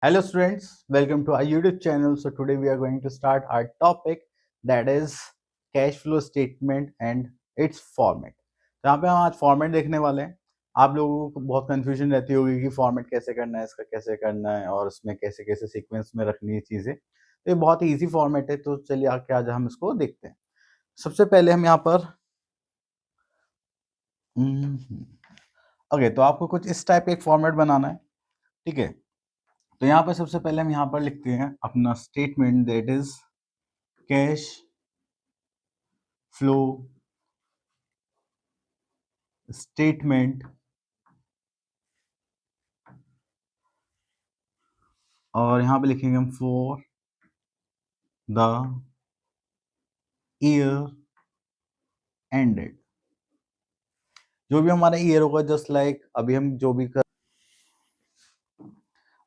Hello students, welcome to our YouTube channel. So today we are going to start our topic that is cash flow statement and its format. तो यहाँ पे हम आज format देखने वाले हैं. आप लोगों को बहुत कंफ्यूजन रहती होगी कि फॉर्मेट कैसे करना है, इसका कैसे करना है और उसमें कैसे कैसे सीक्वेंस में रखनी है चीजें. तो ये बहुत ही इजी फॉर्मेट है. तो चलिए आके आज हम इसको देखते हैं. सबसे पहले हम यहाँ पर ओके तो आपको कुछ इस टाइप का एक फॉर्मेट बनाना है. ठीक है, तो यहाँ पर सबसे पहले हम यहाँ पर लिखते हैं अपना statement that is cash flow statement और यहाँ पे लिखेंगे हम फॉर द ईयर एंडेड. जो भी हमारा ईयर होगा जस्ट लाइक अभी हम जो भी कर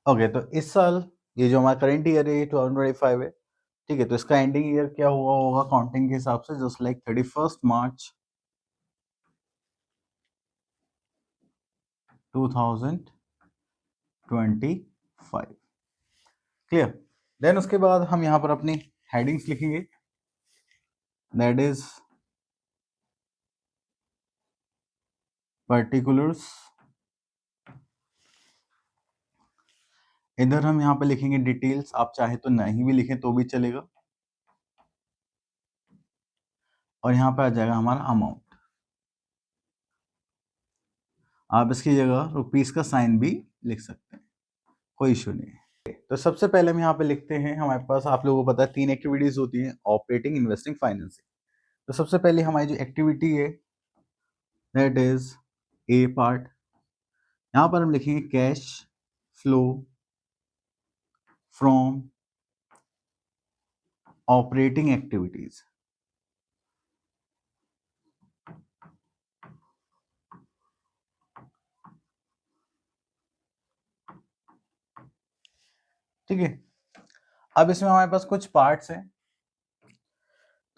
ओके तो इस साल ये जो हमारा करेंट ईयर है 2025 है. ठीक है, तो इसका एंडिंग ईयर क्या हुआ होगा काउंटिंग के हिसाब से just like 31 March 2025. Clear. Then उसके बाद हम यहाँ पर अपनी हेडिंग्स लिखेंगे दैट इज पर्टिकुलर्स. इधर हम यहाँ पे लिखेंगे डिटेल्स. आप चाहे तो नहीं भी लिखें तो भी चलेगा. और यहाँ पे आ जाएगा हमारा अमाउंट. आप इसकी जगह रुपीस का साइन भी लिख सकते हैं, कोई इशू नहीं है. तो सबसे पहले हम यहाँ पे लिखते हैं. हमारे पास आप लोगों को पता है 3 एक्टिविटीज होती हैं, ऑपरेटिंग, इन्वेस्टिंग, फाइनेंसिंग. तो सबसे पहले हमारी जो एक्टिविटी है दैट इज ए पार्ट. यहाँ पर हम लिखेंगे cash flow from operating activities. ठीक है, अब इसमें हमारे पास कुछ पार्ट्स हैं.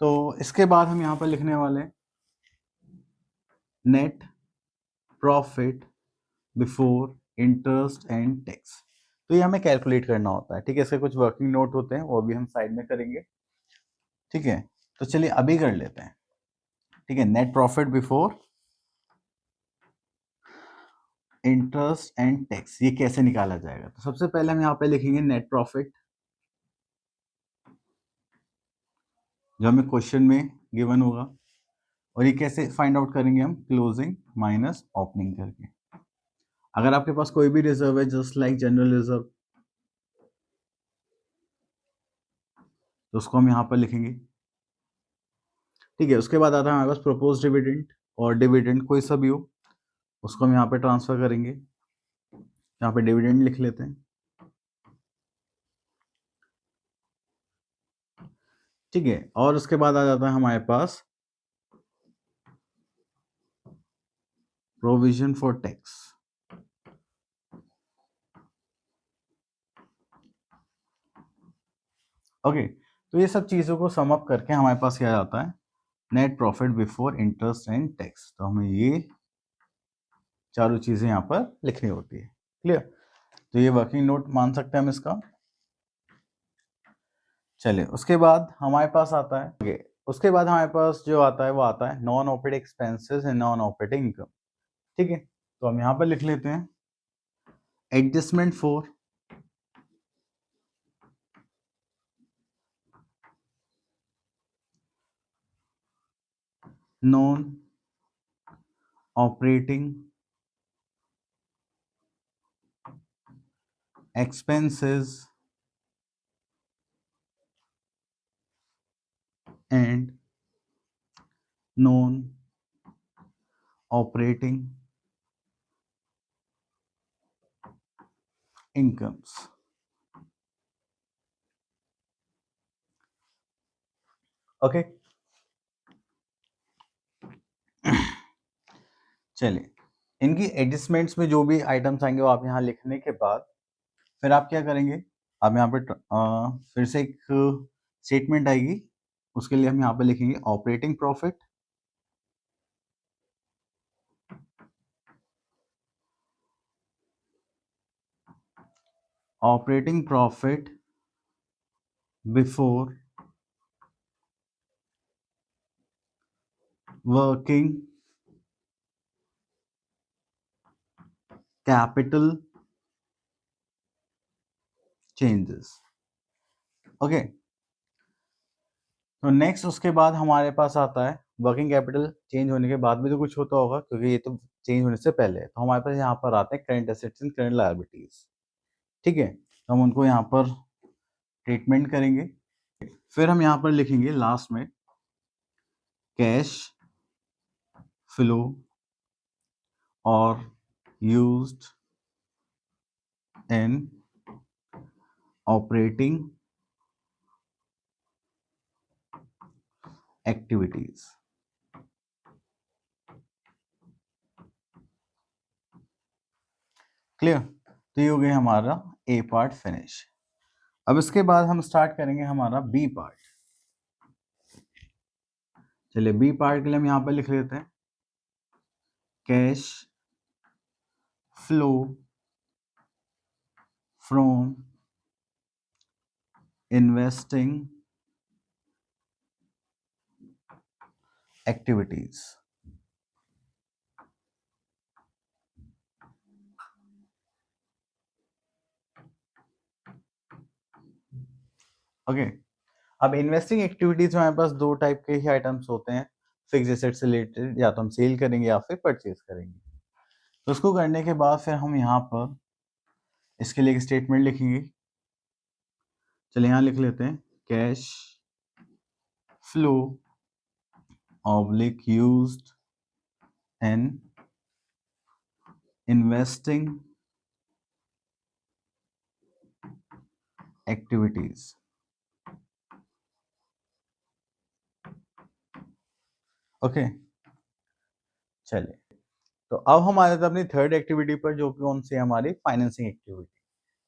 तो इसके बाद हम यहाँ पर लिखने वाले हैं net profit before interest and tax. तो ये हमें कैलकुलेट करना होता है. ठीक है, इसके कुछ वर्किंग नोट होते हैं, वो भी हम साइड में करेंगे. ठीक है, तो चलिए अभी कर लेते हैं. ठीक है, net profit before interest and tax ये कैसे निकाला जाएगा. तो सबसे पहले हम यहाँ पे लिखेंगे नेट प्रॉफिट जो हमें क्वेश्चन में गिवन होगा. और ये कैसे फाइंड आउट करेंगे हम क्लोजिंग माइनस ओपनिंग करके. अगर आपके पास कोई भी रिजर्व है जस्ट लाइक जनरल रिजर्व तो उसको हम यहाँ पर लिखेंगे. ठीक है, उसके बाद आता है हमारे पास प्रोपोज डिविडेंड और डिविडेंड कोई सा भी हो उसको हम यहाँ पे ट्रांसफर करेंगे. यहाँ पे डिविडेंड लिख लेते हैं. ठीक है, और उसके बाद आ जाता है हमारे पास प्रोविजन फॉर टैक्स. ओके, तो ये सब चीजों को सम अप करके हमारे पास क्या आता है net profit before interest and tax. तो हमें ये चारों चीजें यहाँ पर लिखनी होती है. क्लियर. तो ये वर्किंग नोट मान सकते हैं हम इसका. चलिए उसके बाद हमारे पास आता है okay, उसके बाद हमारे पास जो आता है वो आता है non operating expenses and non operating income. ठीक है, तो हम यहाँ पर लिख लेते हैं adjustment for non operating expenses and non operating incomes. Okay, चलिए इनकी एडजस्टमेंट्स में जो भी आइटम्स आएंगे वो आप यहाँ लिखने के बाद फिर आप क्या करेंगे. आप यहाँ पे फिर से एक स्टेटमेंट आएगी. उसके लिए हम यहाँ पे लिखेंगे operating profit operating profit before working capital changes. Okay, तो नेक्स्ट उसके बाद हमारे पास आता है वर्किंग कैपिटल चेंज होने के बाद भी तो कुछ होता होगा, क्योंकि ये तो चेंज होने से पहले है। तो हमारे पास यहाँ पर आते हैं current assets and current liabilities. ठीक है, तो हम उनको यहाँ पर ट्रीटमेंट करेंगे। फिर हम यहाँ पर लिखेंगे लास्ट में कैश फ्लो और used in operating activities. Clear? तो ये हो गया हमारा ए पार्ट फिनिश। अब इसके बाद हम स्टार्ट करेंगे हमारा बी पार्ट। चलिए, बी पार्ट के लिए हम यहां पर लिख लेते हैं cash flow from investing activities. Okay, अब इन्वेस्टिंग एक्टिविटीज में हमारे पास दो टाइप के ही आइटम्स होते हैं फिक्स एसेट से रिलेटेड, या तो हम सेल करेंगे या फिर परचेज करेंगे। तो उसको करने के बाद फिर हम यहाँ पर इसके लिए एक स्टेटमेंट लिखेंगे। चलिए यहाँ लिख लेते हैं cash flow oblique used in investing activities. Okay, चलिए, तो अब हम आ जाते हैं अपनी थर्ड एक्टिविटी पर, जो कि कौन सी है हमारी फाइनेंसिंग एक्टिविटी।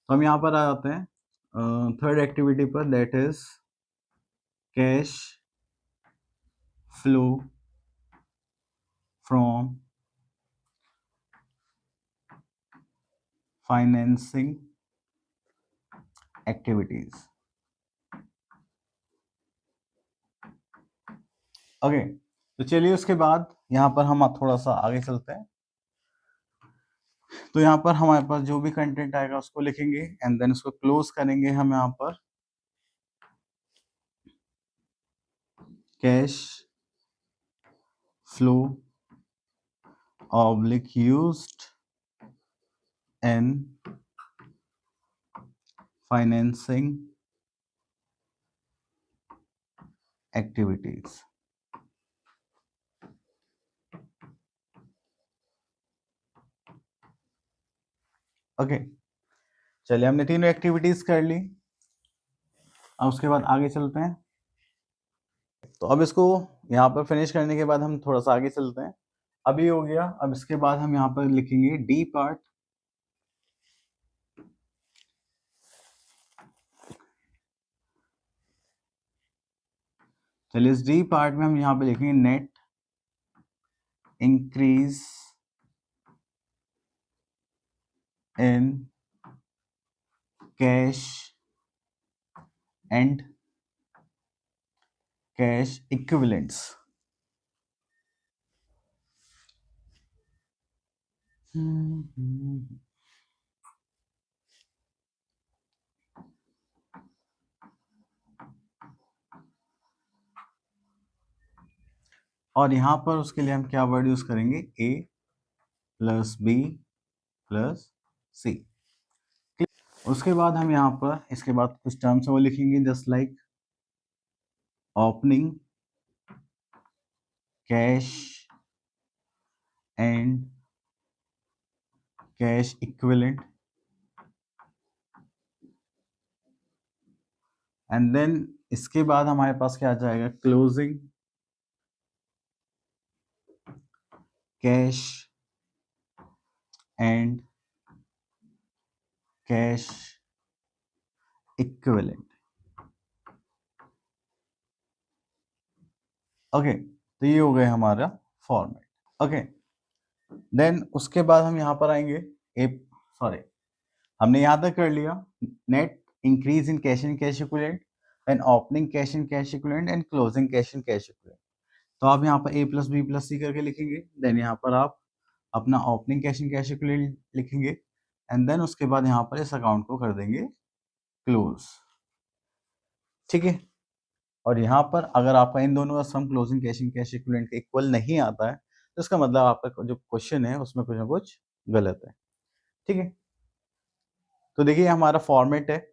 तो हम यहाँ पर आ जाते हैं थर्ड एक्टिविटी पर, that is cash flow from financing activities. Okay, तो चलिए उसके बाद यहाँ पर हम थोड़ा सा आगे चलते हैं। तो यहाँ पर हमारे पास जो भी कंटेंट आएगा उसको लिखेंगे एंड देन उसको क्लोज करेंगे हम यहाँ पर cash flow oblique used in financing activities. Okay, चलिए हमने तीनों एक्टिविटीज कर ली। अब उसके बाद आगे चलते हैं। तो अब इसको यहाँ पर फिनिश करने के बाद हम थोड़ा सा आगे चलते हैं। अभी हो गया, अब इसके बाद हम यहाँ पर लिखेंगे डी पार्ट। चलिए, इस डी पार्ट में हम यहाँ पे लिखेंगे net increase in cash and cash equivalents. और यहां पर उसके लिए हम क्या वर्ड यूज करेंगे, ए प्लस बी प्लस सी। उसके बाद हम यहाँ पर इसके बाद कुछ टर्म्स वो लिखेंगे just like opening cash and cash equivalent, and then इसके बाद हमारे पास क्या आ जाएगा, closing cash and cash equivalent. Okay, तो ये हो गया हमारा फॉर्मेट। ओके, देन उसके बाद हम यहाँ पर आएंगे हमने यहाँ तक कर लिया, net increase in cash and cash equivalent, then opening cash and cash equivalent and closing cash and cash equivalent. तो आप यहाँ पर A plus B plus C करके लिखेंगे, देन यहाँ पर आप अपना opening cash and cash equivalent लिखेंगे, एंड देन उसके बाद यहाँ पर इस अकाउंट को कर देंगे क्लोज। ठीक है, और यहाँ पर अगर आपका इन दोनों का sum closing cash and cash equivalent के इक्वल नहीं आता है तो इसका मतलब आपका जो क्वेश्चन है उसमें कुछ ना कुछ गलत है। ठीक है, तो देखिए हमारा फॉर्मेट है,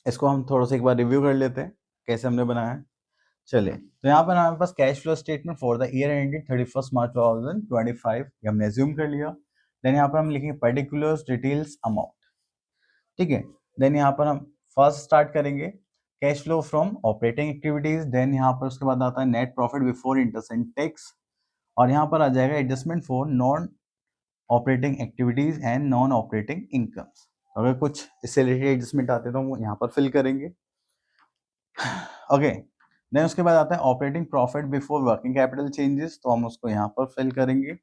इसको हम थोड़ा सा एक बार रिव्यू कर लेते हैं कैसे हमने बनाया है। चलिए, तो यहाँ पर हमारे पास cash flow statement for the year ended 31 March 2025 ये हमने एज्यूम कर लिया। देन यहाँ पर हम लिखेंगे पर्टिकुलर्स डिटेल्स अमाउंट। ठीक है, देन यहाँ पर हम फर्स्ट स्टार्ट करेंगे cash flow from operating activities, then यहाँ पर उसके बाद आता है net profit before interest and tax, और यहाँ पर आ जाएगा adjustment for non operating activities and non operating incomes. अगर कुछ इससे रिलेटेड एडजस्टमेंट आते हैं तो हम यहाँ पर फिल करेंगे। ओके, देन उसके बाद आता है operating profit before working capital changes, तो हम उसको यहाँ पर फिल करेंगे।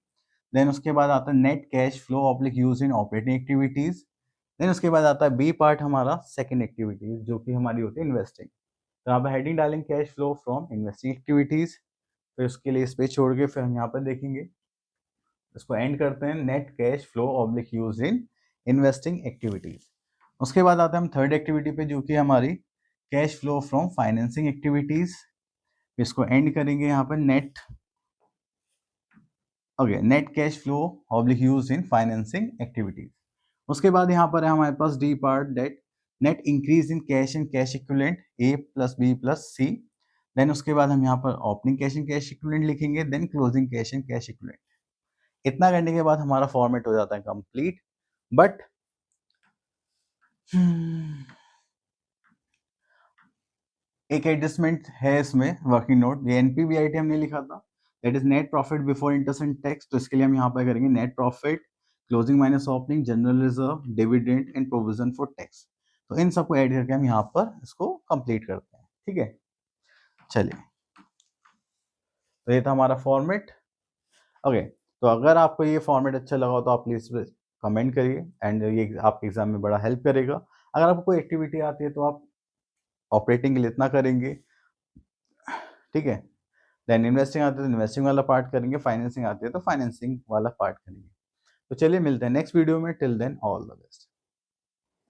देन उसके बाद आता है net cash flow oblique use in operating activities. Then उसके बाद आता है बी पार्ट हमारा सेकंड एक्टिविटीज जो कि हमारी होती है इन्वेस्टिंग। तो यहाँ पर हेडिंग डालेंगे cash flow from investing activities, फिर उसके लिए स्पेस छोड़ के फिर हम यहाँ पर देखेंगे, इसको एंड करते हैं net cash flow oblique use in investing activities. उसके बाद आते हैं हम थर्ड एक्टिविटी पे जो कि हमारी cash flow from financing activities, इसको एंड करेंगे यहाँ पर net net cash flow oblique use in financing activities. उसके बाद यहाँ पर है हमारे पास D part that net increase in cash and cash equivalent A plus B plus C. Then उसके बाद हम यहाँ पर opening cash and cash equivalent लिखेंगे, then closing cash and cash equivalent. इतना करने के बाद हमारा फॉर्मेट हो जाता है कंप्लीट। बट एक एडजस्टमेंट है इसमें, वर्किंग नोट, ये NPBIT हमने लिखा था, that is net profit before interest and tax. तो इसके लिए हम यहाँ पर करेंगे net profit closing minus opening general reserve dividend and provision for tax. तो इन सबको ऐड करके हम यहाँ पर इसको कंप्लीट करते हैं। ठीक है, चलिए, तो ये था हमारा फॉर्मेट। ओके, तो अगर आपको ये फॉर्मेट अच्छा लगा हो तो आप प्लीज कमेंट करिए, एंड ये आपके एग्जाम में बड़ा हेल्प करेगा। अगर आपको कोई एक्टिविटी आती है तो आप ऑपरेटिंग के लिए इतना करेंगे। ठीक है, देन इन्वेस्टिंग आती है तो इन्वेस्टिंग वाला पार्ट करेंगे, फाइनेंसिंग आती है तो फाइनेंसिंग वाला पार्ट करेंगे। तो चलिए मिलते हैं नेक्स्ट वीडियो में, till then all the best.